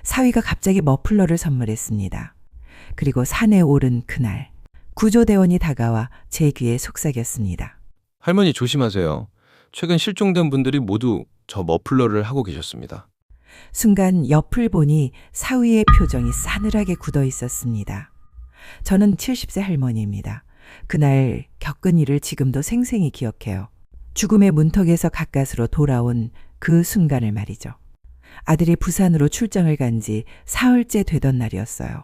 사위가 갑자기 머플러를 선물했습니다. 그리고 산에 오른 그날 구조대원이 다가와 제 귀에 속삭였습니다. 할머니 조심하세요. 최근 실종된 분들이 모두 저 머플러를 하고 계셨습니다. 순간 옆을 보니 사위의 표정이 싸늘하게 굳어 있었습니다. 저는 70세 할머니입니다. 그날 겪은 일을 지금도 생생히 기억해요. 죽음의 문턱에서 가까스로 돌아온 그 순간을 말이죠. 아들이 부산으로 출장을 간 지 사흘째 되던 날이었어요.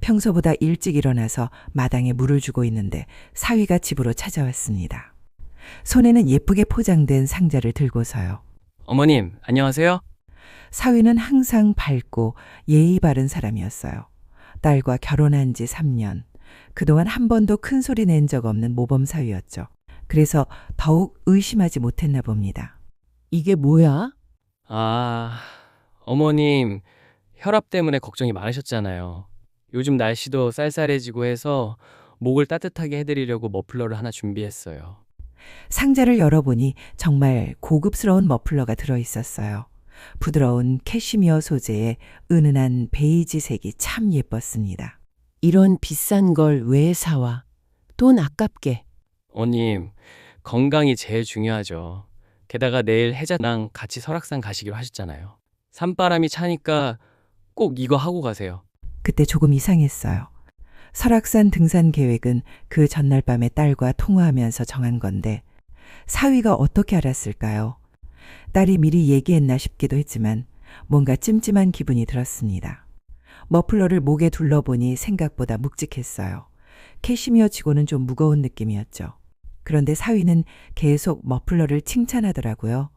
평소보다 일찍 일어나서 마당에 물을 주고 있는데 사위가 집으로 찾아왔습니다. 손에는 예쁘게 포장된 상자를 들고서요. 어머님, 안녕하세요? 사위는 항상 밝고 예의 바른 사람이었어요. 딸과 결혼한 지 3년. 그동안 한 번도 큰 소리 낸 적 없는 모범 사위였죠. 그래서 더욱 의심하지 못했나 봅니다. 이게 뭐야? 아, 어머님, 혈압 때문에 걱정이 많으셨잖아요. 요즘 날씨도 쌀쌀해지고 해서 목을 따뜻하게 해드리려고 머플러를 하나 준비했어요. 상자를 열어보니 정말 고급스러운 머플러가 들어있었어요. 부드러운 캐시미어 소재의 은은한 베이지색이 참 예뻤습니다. 이런 비싼 걸 왜 사와? 돈 아깝게. 어머님, 건강이 제일 중요하죠. 게다가 내일 혜자랑 같이 설악산 가시기로 하셨잖아요. 산바람이 차니까 꼭 이거 하고 가세요. 그때 조금 이상했어요. 설악산 등산 계획은 그 전날 밤에 딸과 통화하면서 정한 건데 사위가 어떻게 알았을까요? 딸이 미리 얘기했나 싶기도 했지만 뭔가 찜찜한 기분이 들었습니다. 머플러를 목에 둘러보니 생각보다 묵직했어요. 캐시미어 치고는 좀 무거운 느낌이었죠. 그런데 사위는 계속 머플러를 칭찬하더라고요.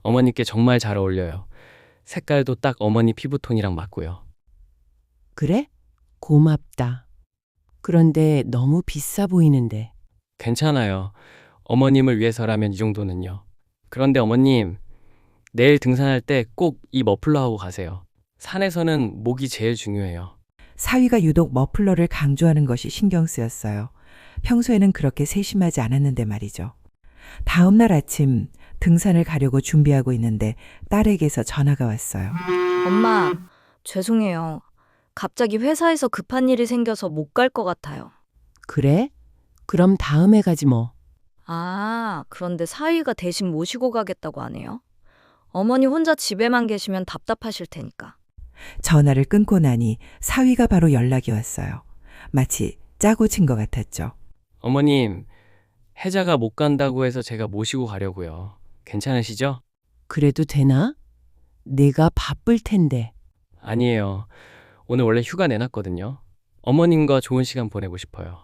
어머님께 정말 잘 어울려요. 색깔도 딱 어머니 피부톤이랑 맞고요. 그래? 고맙다. 그런데 너무 비싸 보이는데. 괜찮아요. 어머님을 위해서라면 이 정도는요. 그런데 어머님, 내일 등산할 때 꼭 이 머플러 하고 가세요. 산에서는 목이 제일 중요해요. 사위가 유독 머플러를 강조하는 것이 신경 쓰였어요. 평소에는 그렇게 세심하지 않았는데 말이죠. 다음 날 아침 등산을 가려고 준비하고 있는데 딸에게서 전화가 왔어요. 엄마, 죄송해요. 갑자기 회사에서 급한 일이 생겨서 못 갈 것 같아요. 그래? 그럼 다음에 가지 뭐. 아, 그런데 사위가 대신 모시고 가겠다고 하네요. 어머니 혼자 집에만 계시면 답답하실 테니까. 전화를 끊고 나니 사위가 바로 연락이 왔어요. 마치 짜고 친 것 같았죠. 어머님, 혜자가 못 간다고 해서 제가 모시고 가려고요. 괜찮으시죠? 그래도 되나? 내가 바쁠 텐데. 아니에요. 오늘 원래 휴가 내놨거든요. 어머님과 좋은 시간 보내고 싶어요.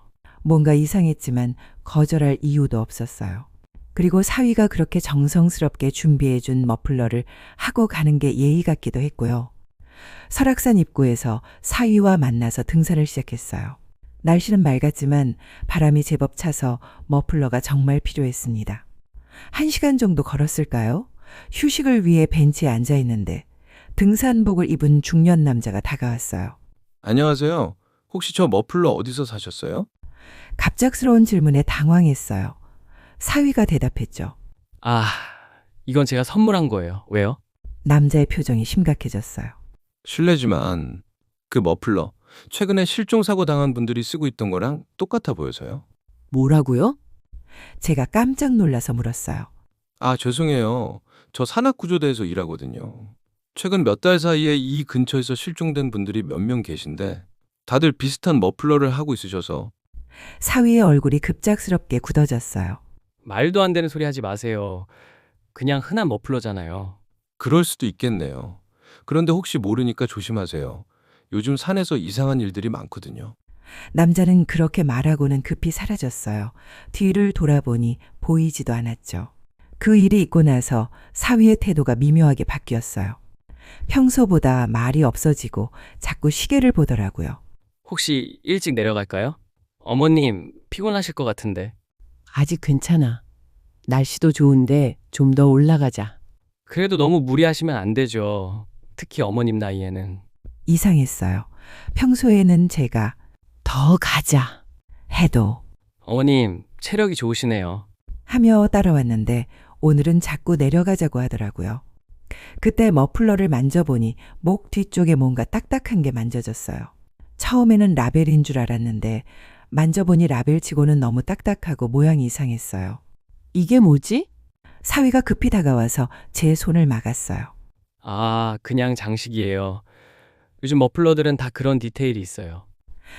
뭔가 이상했지만 거절할 이유도 없었어요. 그리고 사위가 그렇게 정성스럽게 준비해준 머플러를 하고 가는 게 예의 같기도 했고요. 설악산 입구에서 사위와 만나서 등산을 시작했어요. 날씨는 맑았지만 바람이 제법 차서 머플러가 정말 필요했습니다. 1시간 정도 걸었을까요? 휴식을 위해 벤치에 앉아 있는데 등산복을 입은 중년 남자가 다가왔어요. 안녕하세요. 혹시 저 머플러 어디서 사셨어요? 갑작스러운 질문에 당황했어요. 사위가 대답했죠. 아, 이건 제가 선물한 거예요. 왜요? 남자의 표정이 심각해졌어요. 실례지만 그 머플러 최근에 실종사고 당한 분들이 쓰고 있던 거랑 똑같아 보여서요. 뭐라고요? 제가 깜짝 놀라서 물었어요. 아, 죄송해요. 저 산악구조대에서 일하거든요. 최근 몇 달 사이에 이 근처에서 실종된 분들이 몇 명 계신데 다들 비슷한 머플러를 하고 있으셔서. 사위의 얼굴이 급작스럽게 굳어졌어요. 말도 안 되는 소리 하지 마세요. 그냥 흔한 머플러잖아요. 그럴 수도 있겠네요. 그런데 혹시 모르니까 조심하세요. 요즘 산에서 이상한 일들이 많거든요. 남자는 그렇게 말하고는 급히 사라졌어요. 뒤를 돌아보니 보이지도 않았죠. 그 일이 있고 나서 사위의 태도가 미묘하게 바뀌었어요. 평소보다 말이 없어지고 자꾸 시계를 보더라고요. 혹시 일찍 내려갈까요? 어머님, 피곤하실 것 같은데. 아직 괜찮아. 날씨도 좋은데 좀 더 올라가자. 그래도 너무 무리하시면 안 되죠. 특히 어머님 나이에는. 이상했어요. 평소에는 제가 더 가자. 해도 어머님, 체력이 좋으시네요. 하며 따라왔는데 오늘은 자꾸 내려가자고 하더라고요. 그때 머플러를 만져보니 목 뒤쪽에 뭔가 딱딱한 게 만져졌어요. 처음에는 라벨인 줄 알았는데 만져보니 라벨치고는 너무 딱딱하고 모양이 이상했어요. 이게 뭐지? 사위가 급히 다가와서 제 손을 막았어요. 아, 그냥 장식이에요. 요즘 머플러들은 다 그런 디테일이 있어요.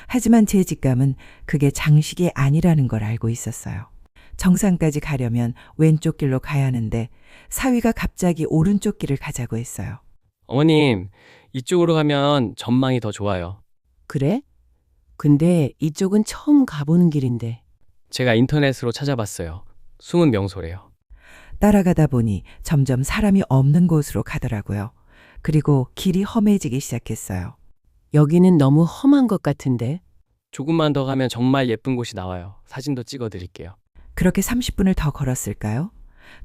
하지만 제 직감은 그게 장식이 아니라는 걸 알고 있었어요. 정상까지 가려면 왼쪽 길로 가야 하는데 사위가 갑자기 오른쪽 길을 가자고 했어요. 어머님, 이쪽으로 가면 전망이 더 좋아요. 그래? 근데 이쪽은 처음 가보는 길인데. 제가 인터넷으로 찾아봤어요. 숨은 명소래요. 따라가다 보니 점점 사람이 없는 곳으로 가더라고요. 그리고 길이 험해지기 시작했어요. 여기는 너무 험한 것 같은데. 조금만 더 가면 정말 예쁜 곳이 나와요. 사진도 찍어 드릴게요. 그렇게 30분을 더 걸었을까요?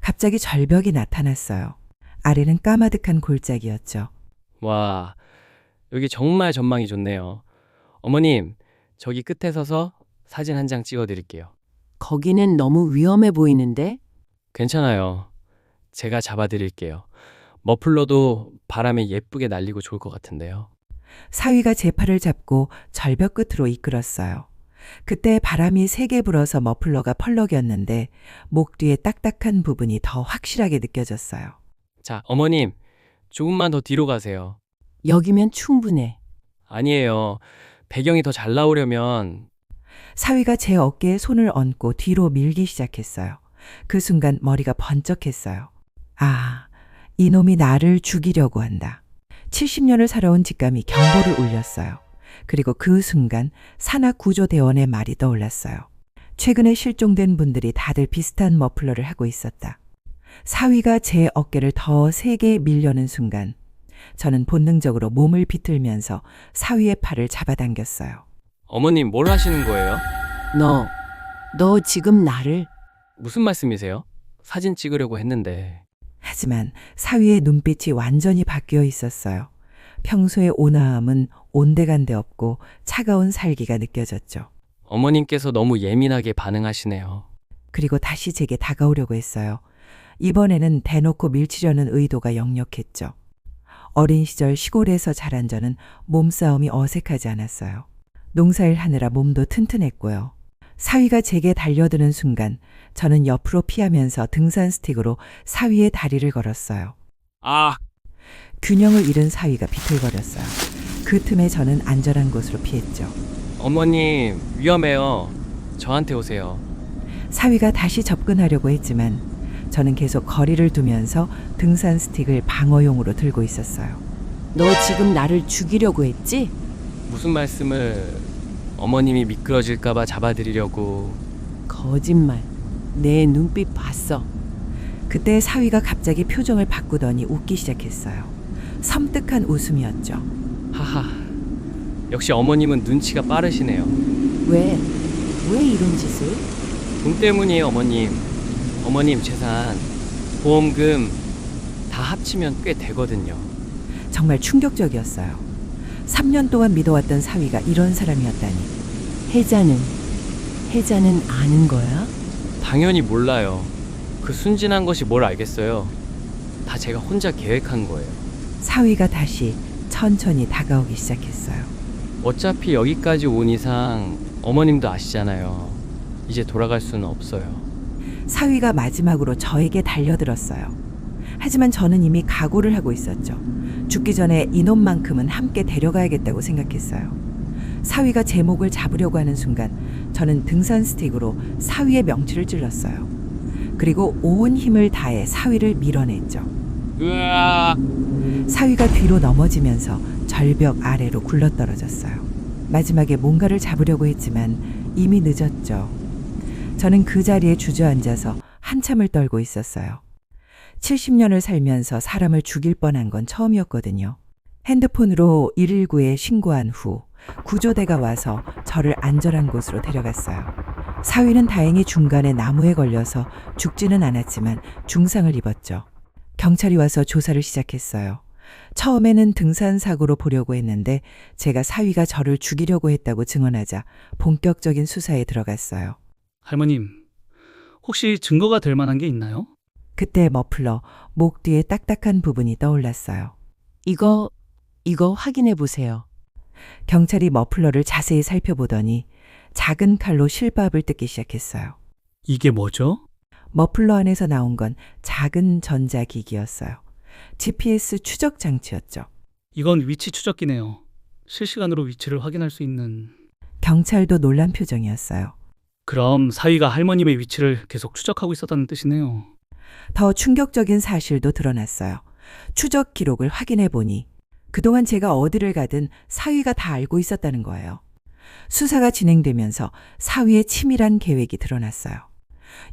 갑자기 절벽이 나타났어요. 아래는 까마득한 골짜기였죠. 와, 여기 정말 전망이 좋네요. 어머님, 저기 끝에 서서 사진 한 장 찍어 드릴게요. 거기는 너무 위험해 보이는데. 괜찮아요. 제가 잡아 드릴게요. 머플러도 바람에 예쁘게 날리고 좋을 것 같은데요. 사위가 제 팔을 잡고 절벽 끝으로 이끌었어요. 그때 바람이 세게 불어서 머플러가 펄럭였는데 목 뒤에 딱딱한 부분이 더 확실하게 느껴졌어요. 자, 어머님, 조금만 더 뒤로 가세요. 여기면 충분해. 아니에요. 배경이 더 잘 나오려면 사위가 제 어깨에 손을 얹고 뒤로 밀기 시작했어요. 그 순간 머리가 번쩍했어요. 아, 이놈이 나를 죽이려고 한다. 70년을 살아온 직감이 경보를 울렸어요. 그리고 그 순간 산악구조대원의 말이 떠올랐어요. 최근에 실종된 분들이 다들 비슷한 머플러를 하고 있었다. 사위가 제 어깨를 더 세게 밀려는 순간 저는 본능적으로 몸을 비틀면서 사위의 팔을 잡아당겼어요. 어머님 뭘 하시는 거예요? 너 지금 나를. 무슨 말씀이세요? 사진 찍으려고 했는데. 하지만 사위의 눈빛이 완전히 바뀌어 있었어요. 평소의 온화함은 온데간데 없고 차가운 살기가 느껴졌죠. 어머님께서 너무 예민하게 반응하시네요. 그리고 다시 제게 다가오려고 했어요. 이번에는 대놓고 밀치려는 의도가 역력했죠. 어린 시절 시골에서 자란 저는 몸싸움이 어색하지 않았어요. 농사일 하느라 몸도 튼튼했고요. 사위가 제게 달려드는 순간 저는 옆으로 피하면서 등산 스틱으로 사위의 다리를 걸었어요. 아, 균형을 잃은 사위가 비틀거렸어요. 그 틈에 저는 안전한 곳으로 피했죠. 어머님 위험해요. 저한테 오세요. 사위가 다시 접근하려고 했지만 저는 계속 거리를 두면서 등산 스틱을 방어용으로 들고 있었어요. 너 지금 나를 죽이려고 했지? 무슨 말씀을? 어머님이 미끄러질까봐 잡아드리려고. 거짓말. 내 눈빛 봤어. 그때 사위가 갑자기 표정을 바꾸더니 웃기 시작했어요. 섬뜩한 웃음이었죠. 하하. 역시 어머님은 눈치가 빠르시네요. 왜 이런 짓을? 돈 때문이에요, 어머님. 어머님 재산, 보험금 다 합치면 꽤 되거든요. 정말 충격적이었어요. 3년 동안 믿어왔던 사위가 이런 사람이었다니. 혜자는 아는 거야? 당연히 몰라요. 그 순진한 것이 뭘 알겠어요. 다 제가 혼자 계획한 거예요. 사위가 다시 천천히 다가오기 시작했어요. 어차피 여기까지 온 이상 어머님도 아시잖아요. 이제 돌아갈 수는 없어요. 사위가 마지막으로 저에게 달려들었어요. 하지만 저는 이미 각오를 하고 있었죠. 죽기 전에 이놈만큼은 함께 데려가야겠다고 생각했어요. 사위가 제 목을 잡으려고 하는 순간 저는 등산 스틱으로 사위의 명치를 찔렀어요. 그리고 온 힘을 다해 사위를 밀어냈죠. 으아! 사위가 뒤로 넘어지면서 절벽 아래로 굴러떨어졌어요. 마지막에 뭔가를 잡으려고 했지만 이미 늦었죠. 저는 그 자리에 주저앉아서 한참을 떨고 있었어요. 70년을 살면서 사람을 죽일 뻔한 건 처음이었거든요. 핸드폰으로 119에 신고한 후 구조대가 와서 저를 안전한 곳으로 데려갔어요. 사위는 다행히 중간에 나무에 걸려서 죽지는 않았지만 중상을 입었죠. 경찰이 와서 조사를 시작했어요. 처음에는 등산 사고로 보려고 했는데 제가 사위가 저를 죽이려고 했다고 증언하자 본격적인 수사에 들어갔어요. 할머님, 혹시 증거가 될 만한 게 있나요? 그때 머플러 목 뒤에 딱딱한 부분이 떠올랐어요. 이거 확인해 보세요. 경찰이 머플러를 자세히 살펴보더니 작은 칼로 실밥을 뜯기 시작했어요. 이게 뭐죠? 머플러 안에서 나온 건 작은 전자기기였어요. GPS 추적 장치였죠. 이건 위치 추적기네요. 실시간으로 위치를 확인할 수 있는. 경찰도 놀란 표정이었어요. 그럼 사위가 할머님의 위치를 계속 추적하고 있었다는 뜻이네요. 더 충격적인 사실도 드러났어요. 추적 기록을 확인해 보니 그동안 제가 어디를 가든 사위가 다 알고 있었다는 거예요. 수사가 진행되면서 사위의 치밀한 계획이 드러났어요.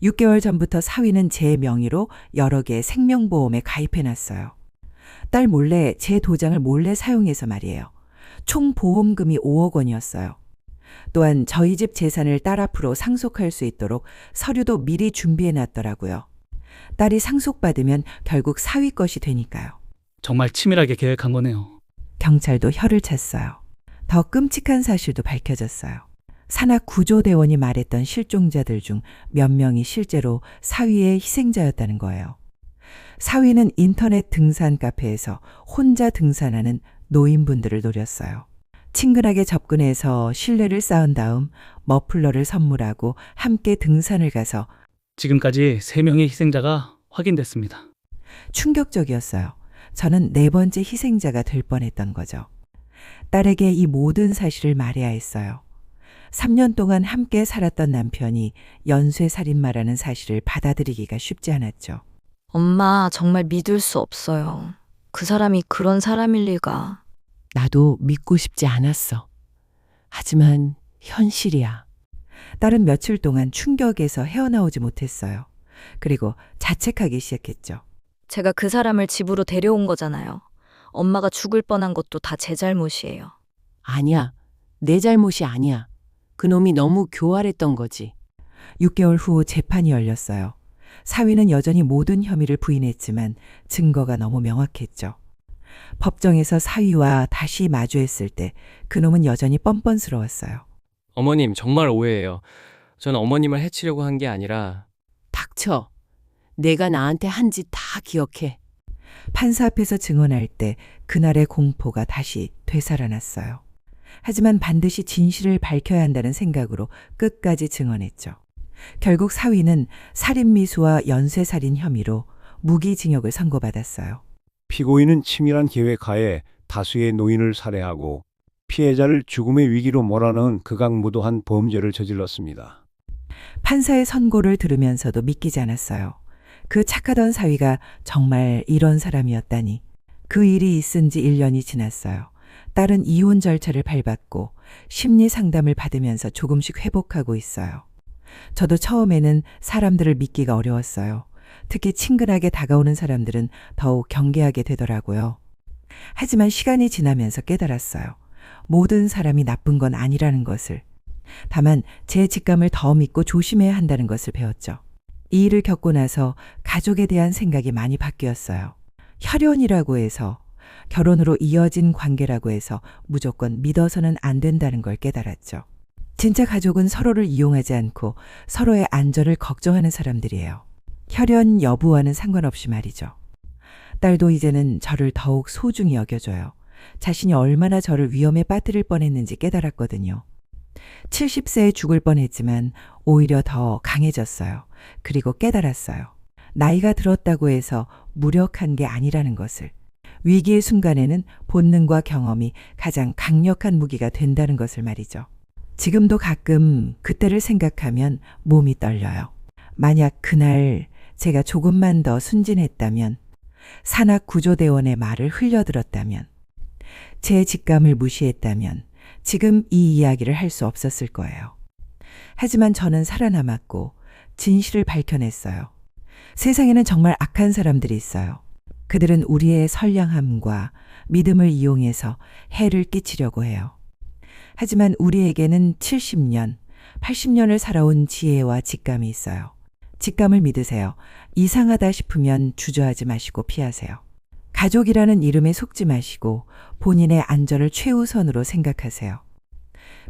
6개월 전부터 사위는 제 명의로 여러 개의 생명보험에 가입해놨어요. 딸 몰래 제 도장을 몰래 사용해서 말이에요. 총 보험금이 5억 원이었어요. 또한 저희 집 재산을 딸 앞으로 상속할 수 있도록 서류도 미리 준비해놨더라고요. 딸이 상속받으면 결국 사위 것이 되니까요. 정말 치밀하게 계획한 거네요. 경찰도 혀를 찼어요. 더 끔찍한 사실도 밝혀졌어요. 산악구조대원이 말했던 실종자들 중 몇 명이 실제로 사위의 희생자였다는 거예요. 사위는 인터넷 등산 카페에서 혼자 등산하는 노인분들을 노렸어요. 친근하게 접근해서 신뢰를 쌓은 다음 머플러를 선물하고 함께 등산을 가서 지금까지 3명의 희생자가 확인됐습니다. 충격적이었어요. 저는 4번째 희생자가 될 뻔했던 거죠. 딸에게 이 모든 사실을 말해야 했어요. 3년 동안 함께 살았던 남편이 연쇄살인마라는 사실을 받아들이기가 쉽지 않았죠. 엄마, 정말 믿을 수 없어요. 그 사람이 그런 사람일 리가. 나도 믿고 싶지 않았어. 하지만 현실이야. 딸은 며칠 동안 충격에서 헤어나오지 못했어요. 그리고 자책하기 시작했죠. 제가 그 사람을 집으로 데려온 거잖아요. 엄마가 죽을 뻔한 것도 다 제 잘못이에요. 아니야. 내 잘못이 아니야. 그놈이 너무 교활했던 거지. 6개월 후 재판이 열렸어요. 사위는 여전히 모든 혐의를 부인했지만 증거가 너무 명확했죠. 법정에서 사위와 다시 마주했을 때 그놈은 여전히 뻔뻔스러웠어요. 어머님, 정말 오해예요. 저는 어머님을 해치려고 한 게 아니라 닥쳐. 내가 나한테 한 짓 다 기억해. 판사 앞에서 증언할 때 그날의 공포가 다시 되살아났어요. 하지만 반드시 진실을 밝혀야 한다는 생각으로 끝까지 증언했죠. 결국 사위는 살인미수와 연쇄살인 혐의로 무기징역을 선고받았어요. 피고인은 치밀한 계획하에 다수의 노인을 살해하고 피해자를 죽음의 위기로 몰아넣은 극악무도한 범죄를 저질렀습니다. 판사의 선고를 들으면서도 믿기지 않았어요. 그 착하던 사위가 정말 이런 사람이었다니. 그 일이 있은 지 1년이 지났어요. 딸은 이혼 절차를 밟았고 심리 상담을 받으면서 조금씩 회복하고 있어요. 저도 처음에는 사람들을 믿기가 어려웠어요. 특히 친근하게 다가오는 사람들은 더욱 경계하게 되더라고요. 하지만 시간이 지나면서 깨달았어요. 모든 사람이 나쁜 건 아니라는 것을. 다만 제 직감을 더 믿고 조심해야 한다는 것을 배웠죠. 이 일을 겪고 나서 가족에 대한 생각이 많이 바뀌었어요. 혈연이라고 해서, 결혼으로 이어진 관계라고 해서 무조건 믿어서는 안 된다는 걸 깨달았죠. 진짜 가족은 서로를 이용하지 않고 서로의 안전을 걱정하는 사람들이에요. 혈연 여부와는 상관없이 말이죠. 딸도 이제는 저를 더욱 소중히 여겨줘요. 자신이 얼마나 저를 위험에 빠뜨릴 뻔했는지 깨달았거든요. 70세에 죽을 뻔했지만 오히려 더 강해졌어요. 그리고 깨달았어요. 나이가 들었다고 해서 무력한 게 아니라는 것을. 위기의 순간에는 본능과 경험이 가장 강력한 무기가 된다는 것을 말이죠. 지금도 가끔 그때를 생각하면 몸이 떨려요. 만약 그날 제가 조금만 더 순진했다면, 산악구조대원의 말을 흘려들었다면, 제 직감을 무시했다면 지금 이 이야기를 할 수 없었을 거예요. 하지만 저는 살아남았고 진실을 밝혀냈어요. 세상에는 정말 악한 사람들이 있어요. 그들은 우리의 선량함과 믿음을 이용해서 해를 끼치려고 해요. 하지만 우리에게는 70년, 80년을 살아온 지혜와 직감이 있어요. 직감을 믿으세요. 이상하다 싶으면 주저하지 마시고 피하세요. 가족이라는 이름에 속지 마시고 본인의 안전을 최우선으로 생각하세요.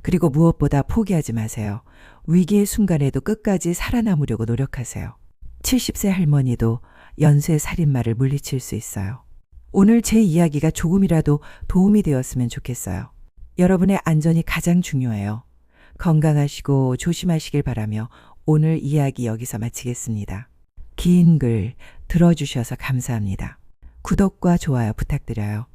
그리고 무엇보다 포기하지 마세요. 위기의 순간에도 끝까지 살아남으려고 노력하세요. 70세 할머니도 연쇄 살인마를 물리칠 수 있어요. 오늘 제 이야기가 조금이라도 도움이 되었으면 좋겠어요. 여러분의 안전이 가장 중요해요. 건강하시고 조심하시길 바라며 오늘 이야기 여기서 마치겠습니다. 긴 글 들어주셔서 감사합니다. 구독과 좋아요 부탁드려요.